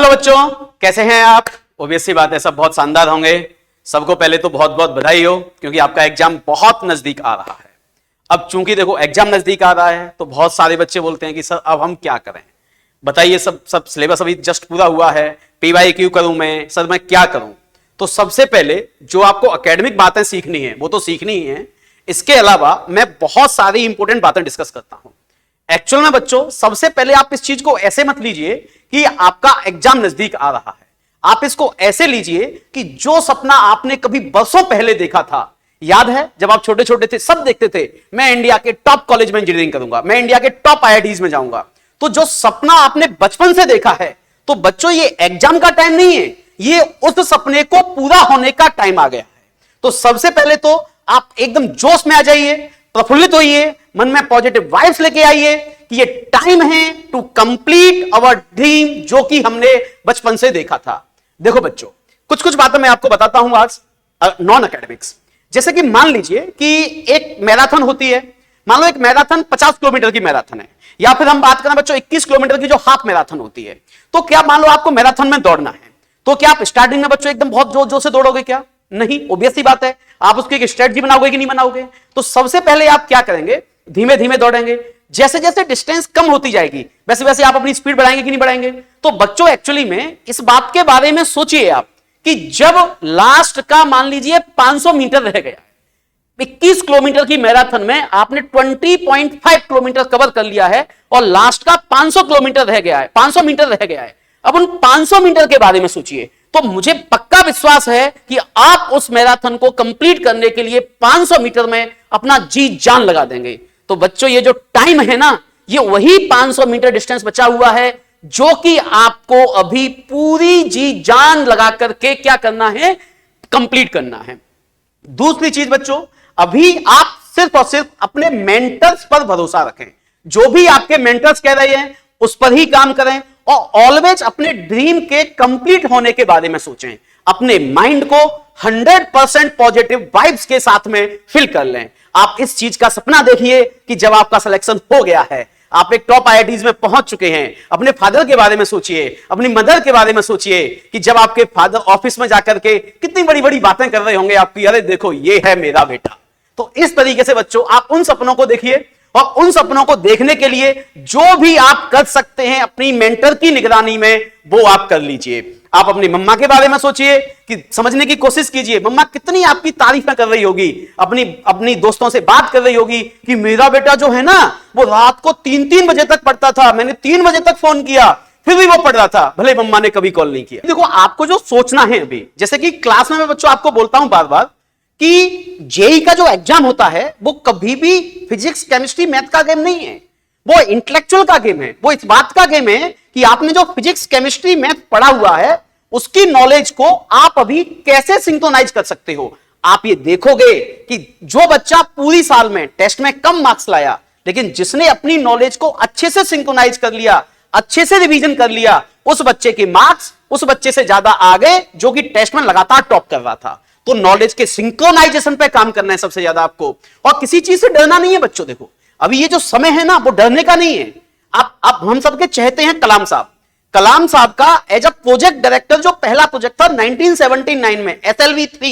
Hello बच्चों, कैसे हैं आप? ऑब्वियसली बात है, सब बहुत शानदार होंगे। सबको पहले तो बहुत बहुत बधाई हो, क्योंकि आपका एग्जाम बहुत नजदीक आ रहा है। अब चूंकि देखो एग्जाम नजदीक आ रहा है तो बहुत सारे बच्चे बोलते हैं कि सर अब हम क्या करें, बताइए। सब सिलेबस अभी जस्ट पूरा हुआ है, PYQ करूं मैं, सर मैं क्या करूं? तो सबसे पहले जो आपको एकेडमिक बातें सीखनी है वो तो सीखनी ही है। इसके अलावा मैं बहुत सारी इंपॉर्टेंट बातें डिस्कस करता हूं। एक्चुअल में बच्चों, सबसे पहले आप इस चीज को ऐसे मत लीजिए कि आपका एग्जाम नजदीक आ रहा है। आप इसको ऐसे लीजिए कि जो सपना आपने कभी बरसों पहले देखा था, याद है जब आप छोटे छोटे थे, सब देखते थे मैं इंडिया के टॉप कॉलेज में इंजीनियरिंग करूंगा, मैं इंडिया के टॉप IITs में जाऊंगा। तो जो सपना आपने बचपन से देखा है, तो बच्चों ये एग्जाम का टाइम नहीं है, ये उस सपने को पूरा होने का टाइम आ गया है। तो सबसे पहले तो आप एकदम जोश में आ जाइए, प्रफुल्लित होइए, मन में पॉजिटिव वाइब्स लेके आइए कि ये टाइम है टू कंप्लीट अवर ड्रीम, जो कि हमने बचपन से देखा था। देखो बच्चों, कुछ कुछ बातें मैं आपको बताता हूं आज, नॉन एकेडमिक्स। जैसे कि मान लीजिए कि एक मैराथन होती है, मान लो एक मैराथन 50 किलोमीटर की मैराथन है, या फिर हम बात करें बच्चों 21 किलोमीटर की जो हाफ मैराथन होती है। तो क्या मान लो आपको मैराथन में दौड़ना है, तो क्या आप स्टार्टिंग में बच्चों एकदम बहुत जोर जोर से दौड़ोगे? क्या नहीं, ऑब्वियस सी बात है। आप उसकी एक स्ट्रेटजी बनाओगे कि नहीं बनाओगे? तो सबसे पहले आप क्या करेंगे, धीमे धीमे दौड़ेंगे। जैसे जैसे डिस्टेंस कम होती जाएगी वैसे वैसे आप अपनी स्पीड बढ़ाएंगे कि नहीं बढ़ाएंगे? तो बच्चों एक्चुअली में इस बात के बारे में सोचिए आप कि जब लास्ट का मान लीजिए 500 मीटर रह गया, 21 किलोमीटर की मैराथन में आपने 20.5 किलोमीटर कवर कर लिया है और लास्ट का 500 किलोमीटर रह गया है, 500 मीटर रह गया है। अब उन 500 मीटर के बारे में सोचिए, तो मुझे पक्का विश्वास है कि आप उस मैराथन को कंप्लीट करने के लिए 500 मीटर में अपना जी जान लगा देंगे। तो बच्चों ये जो टाइम है ना, ये वही 500 मीटर डिस्टेंस बचा हुआ है जो कि आपको अभी पूरी जी जान लगा करके क्या करना है, कंप्लीट करना है। दूसरी चीज बच्चों, अभी आप सिर्फ और सिर्फ अपने मेंटर्स पर भरोसा रखें। जो भी आपके मेंटर्स कह रहे हैं उस पर ही काम करें और ऑलवेज अपने ड्रीम के कंप्लीट होने के बारे में सोचें। अपने माइंड को 100% पॉजिटिव वाइब्स के साथ में फिल कर लें। आप इस चीज का सपना देखिए कि जब आपका सिलेक्शन हो गया है, आप एक टॉप IITs में पहुंच चुके हैं, अपने फादर के बारे में सोचिए, अपनी मदर के बारे में सोचिए कि जब आपके फादर ऑफिस में जाकर के कितनी बड़ी बड़ी बातें कर रहे होंगे आपकी, अरे देखो ये है मेरा बेटा। तो इस तरीके से बच्चों आप उन सपनों को देखिए, और उन सपनों को देखने के लिए जो भी आप कर सकते हैं अपनी मेंटर की निगरानी में, वो आप कर लीजिए। आप अपनी मम्मा के बारे में सोचिए कि समझने की कोशिश कीजिए, मम्मा कितनी आपकी तारीफें कर रही होगी, अपनी दोस्तों से बात कर रही होगी कि मेरा बेटा जो है ना वो रात को 3-3 बजे तक पढ़ता था, मैंने 3 बजे तक फोन किया फिर भी वो पढ़ रहा था, भले मम्मा ने कभी कॉल नहीं किया। देखो आपको जो सोचना है अभी, जैसे कि क्लास में मैं बच्चों आपको बोलता हूं बार बार कि जेई का जो एग्जाम होता है वो कभी भी फिजिक्स केमिस्ट्री मैथ का गेम नहीं है, वो इंटेलेक्चुअल का गेम है। वो इस बात का गेम है कि आपने जो फिजिक्स केमिस्ट्री मैथ पढ़ा हुआ है उसकी नॉलेज को आप अभी कैसे सिंक्रोनाइज कर सकते हो। आप ये देखोगे कि जो बच्चा पूरी साल में टेस्ट में कम मार्क्स लाया, लेकिन जिसने अपनी नॉलेज को अच्छे से सिंक्रोनाइज कर लिया, अच्छे से रिवीजन कर लिया, उस बच्चे के मार्क्स उस बच्चे से ज्यादा आगे जो कि टेस्ट में लगातार टॉप कर रहा था। तो नॉलेज के सिंक्रोनाइजेशन पे काम करना है सबसे ज्यादा आपको, और किसी चीज से डरना नहीं है बच्चों। देखो अभी ये जो समय है ना वो डरने का नहीं है। आप हम सबके चहेते हैं कलाम साहब का एज अ प्रोजेक्ट डायरेक्टर जो पहला प्रोजेक्ट था 1979 में SLV3,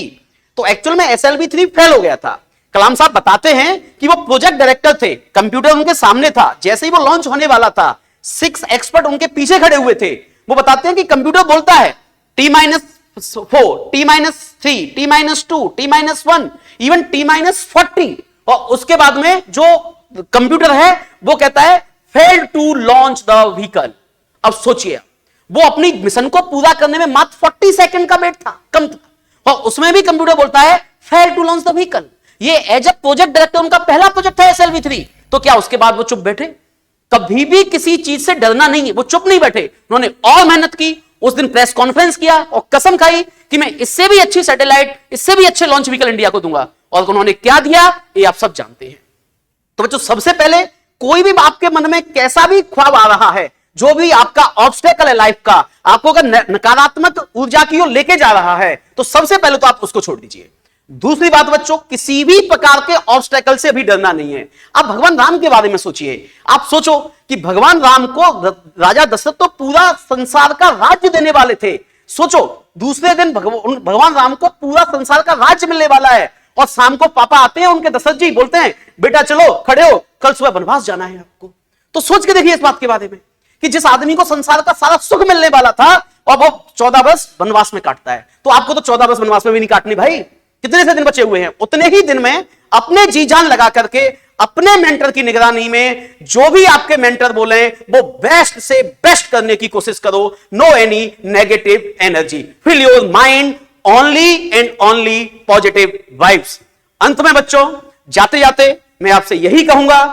तो एक्चुअल में SLV3 फेल हो गया था। कलाम साहब बताते हैं कि वो प्रोजेक्ट डायरेक्टर थे, कंप्यूटर उनके सामने था, जैसे ही वो लॉन्च होने वाला था 6 एक्सपर्ट उनके पीछे खड़े हुए थे। वो बताते हैं कि कंप्यूटर बोलता है T-4, T-3, T-2, T-1, even T-40, और उसके बाद में जो कंप्यूटर है वो कहता है fail to launch the vehicle. अब सोचिए, वो अपनी मिशन को पूरा करने में मात्र 40 सेकंड का वेट था, कम था, और उसमें भी कंप्यूटर बोलता है fail to launch the vehicle. ये एज अ प्रोजेक्ट डायरेक्टर उनका पहला प्रोजेक्ट था SLV3। तो क्या उसके बाद वो चुप बैठे? कभी भी किसी चीज से डरना नहीं है, वो चुप नहीं बैठे, उन्होंने और मेहनत की। उस दिन प्रेस कॉन्फ्रेंस किया और कसम खाई कि मैं इससे भी अच्छी सैटेलाइट, इससे भी अच्छे लॉन्च व्हीकल इंडिया को दूंगा, और उन्होंने क्या दिया ये आप सब जानते हैं। तो बच्चों सबसे पहले कोई भी आपके मन में कैसा भी ख्वाब आ रहा है, जो भी आपका ऑब्स्टेकल है लाइफ का, आपको अगर नकारात्मक ऊर्जा की ओर लेके जा रहा है, तो सबसे पहले तो आप उसको छोड़ दीजिए। दूसरी बात बच्चों, किसी भी प्रकार के ऑब्स्टेकल से भी डरना नहीं है। आप भगवान राम के बारे में सोचिए। आप सोचो कि भगवान राम को राजा दशरथ तो पूरा संसार का राज्य देने वाले थे। सोचो दूसरे दिन भगवान राम को पूरा संसार का राज्य मिलने वाला है, और शाम को पापा आते हैं उनके, दशरथ जी बोलते हैं बेटा चलो खड़े हो, कल सुबह वनवास जाना है आपको। तो सोच के देखिए इस बात के बारे में कि जिस आदमी को संसार का सारा सुख मिलने वाला था और वो 14 वर्ष वनवास में काटता है। तो आपको तो 14 वर्ष वनवास में भी नहीं काटनी भाई, कितने से दिन बचे हुए हैं, उतने ही दिन में अपने जी जान लगा करके अपने मेंटर की निगरानी में जो भी आपके मेंटर बोले वो बेस्ट से बेस्ट करने की कोशिश करो। No any negative energy, fill your mind only and only positive vibes. अंत में बच्चों जाते जाते मैं आपसे यही कहूंगा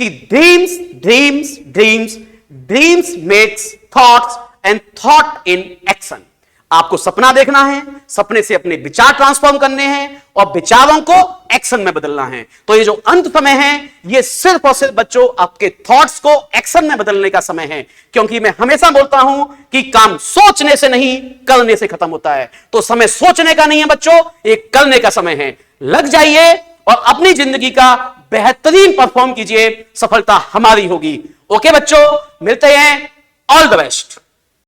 कि dreams dreams dreams dreams makes thoughts and thought in action. आपको सपना देखना है, सपने से अपने विचार ट्रांसफॉर्म करने हैं और विचारों को एक्शन में बदलना है। तो ये जो अंत समय है ये सिर्फ और सिर्फ बच्चों आपके थॉट्स को एक्शन में बदलने का समय है, क्योंकि मैं हमेशा बोलता हूं कि काम सोचने से नहीं करने से खत्म होता है। तो समय सोचने का नहीं है बच्चों, ये करने का समय है। लग जाइए और अपनी जिंदगी का बेहतरीन परफॉर्म कीजिए, सफलता हमारी होगी। ओके बच्चों, मिलते हैं, ऑल द बेस्ट।